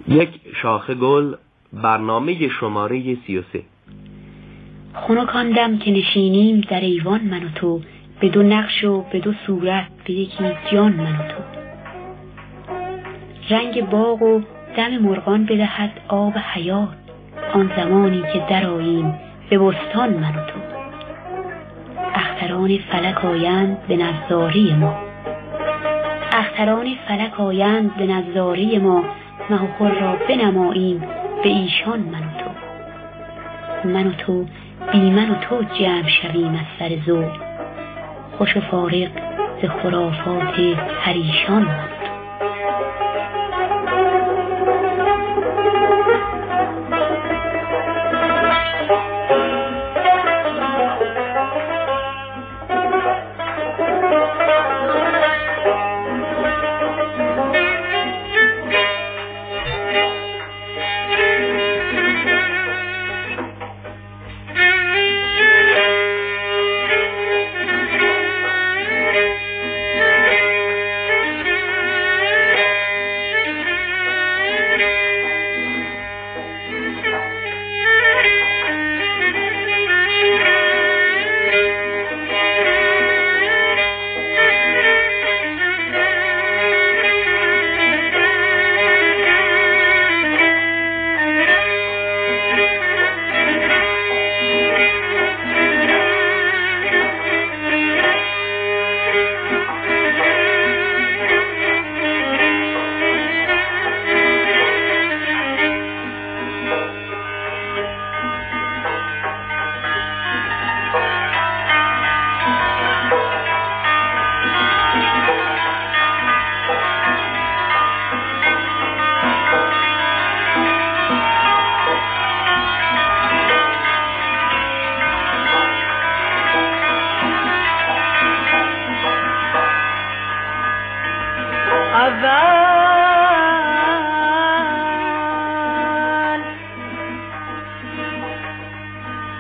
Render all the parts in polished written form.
یک شاخه گل، برنامه شماره 33. خنک آن دم که نشینیم در ایوان من و تو، به دو نقش و به دو صورت به یکی جان من و تو. رنگ باغ و دم مرغان بدهد آب حیات، آن زمانی که درآییم به بستان من و تو. اختران فلک آیند به نظاره ما، اختران فلک آیند به نظاره ما، مه و خور را بنماییم به ایشان من و تو. من و تو بی من و تو جمع شویم از سر ذوق، خوش و فارغ ز خرافات پریشان من و تو.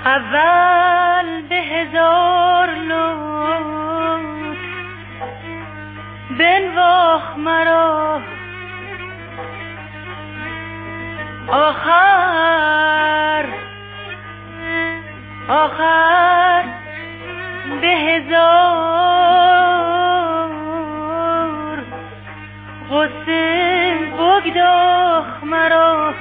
اول به هزار لطف بنواخت مرا، آخر به هزار غصه بگداخت مرا.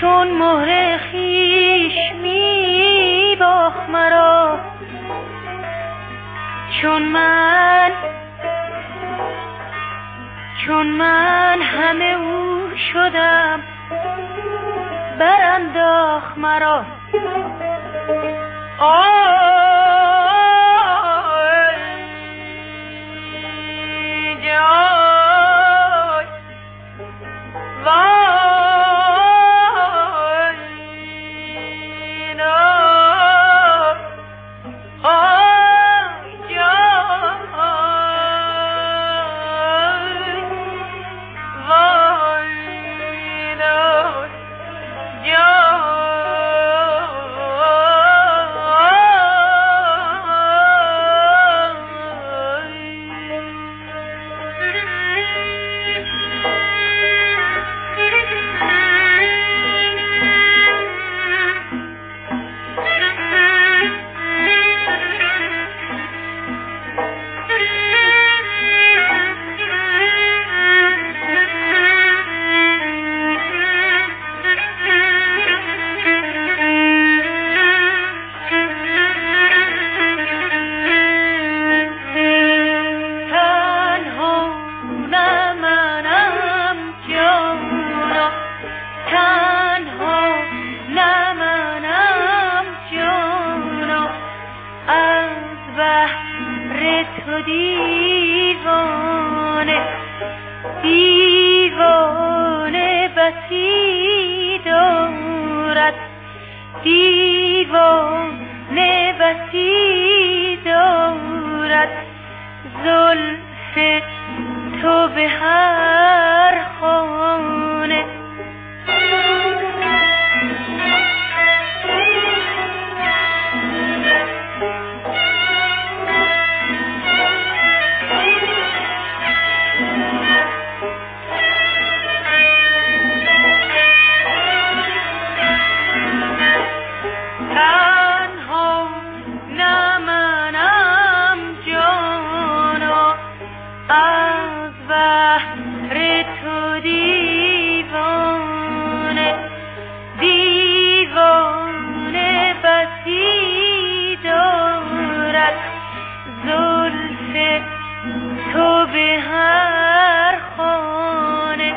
چون مهر خویش می باخت مرا، چون من همه او شدم برانداخت مرا. بسی دارد، دیوانه بسی دارد، زلف تو به هر خانه. تو به هر خانه.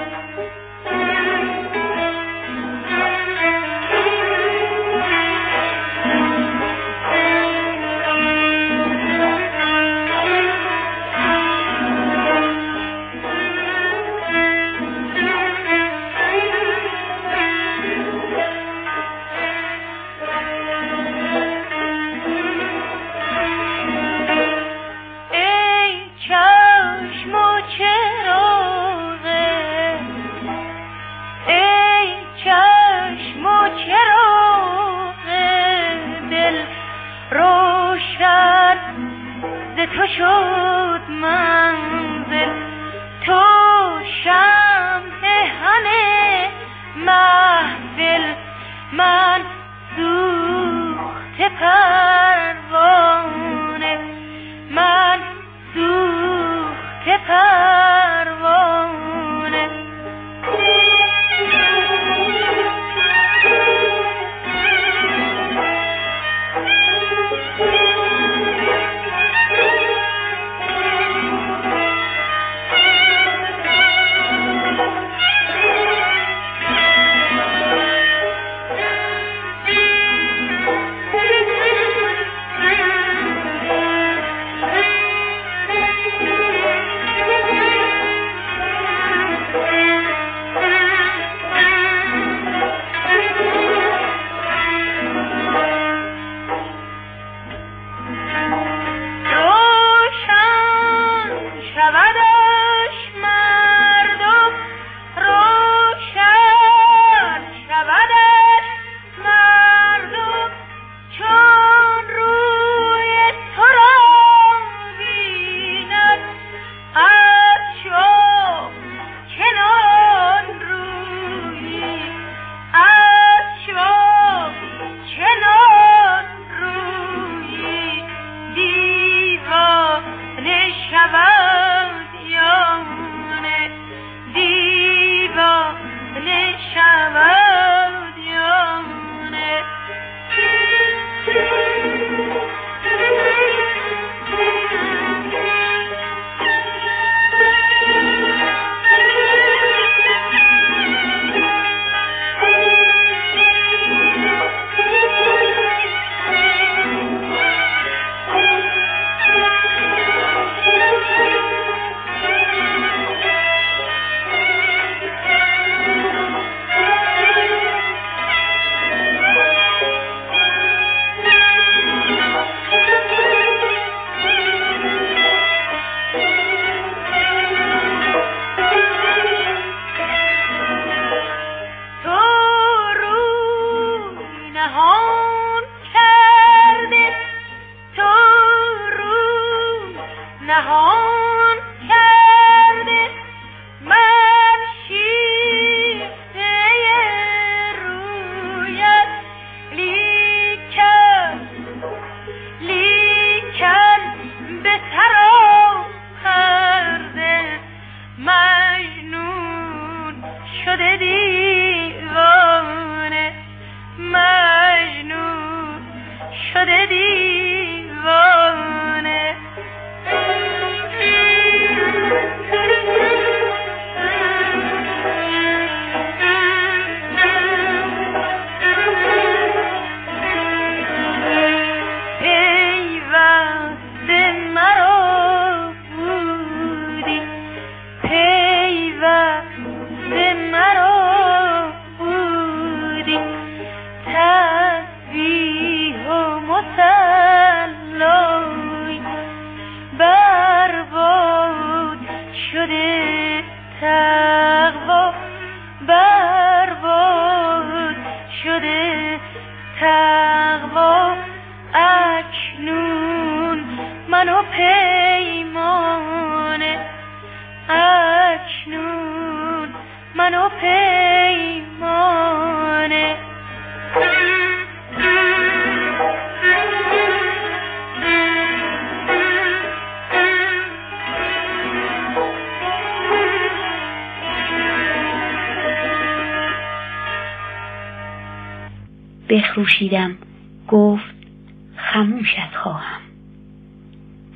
ای چشم بخروشیدم گفت خموشت خواهم.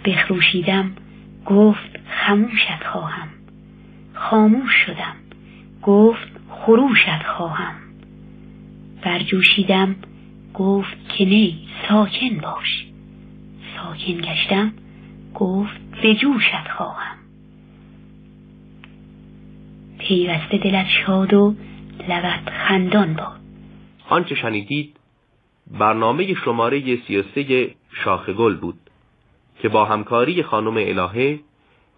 بخروشیدم گفت خموشت خواهم. خاموش شدم گفت خروشت خواهم. برجوشیدم گفت که نی ساکن باش. ساکن گشتم گفت به جوشت خواهم. پیوسته دلت شاد و لبت خندان باد. آنچه شنیدید برنامه شماره 33 شاخ گل بود که با همکاری خانم الهه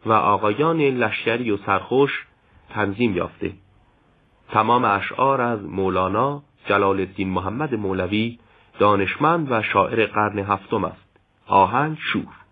و آقایان لشکری و سرخوش تنظیم یافته. تمام اشعار از مولانا جلال الدین محمد مولوی، دانشمند و شاعر قرن هفتم است. آهنگ شور.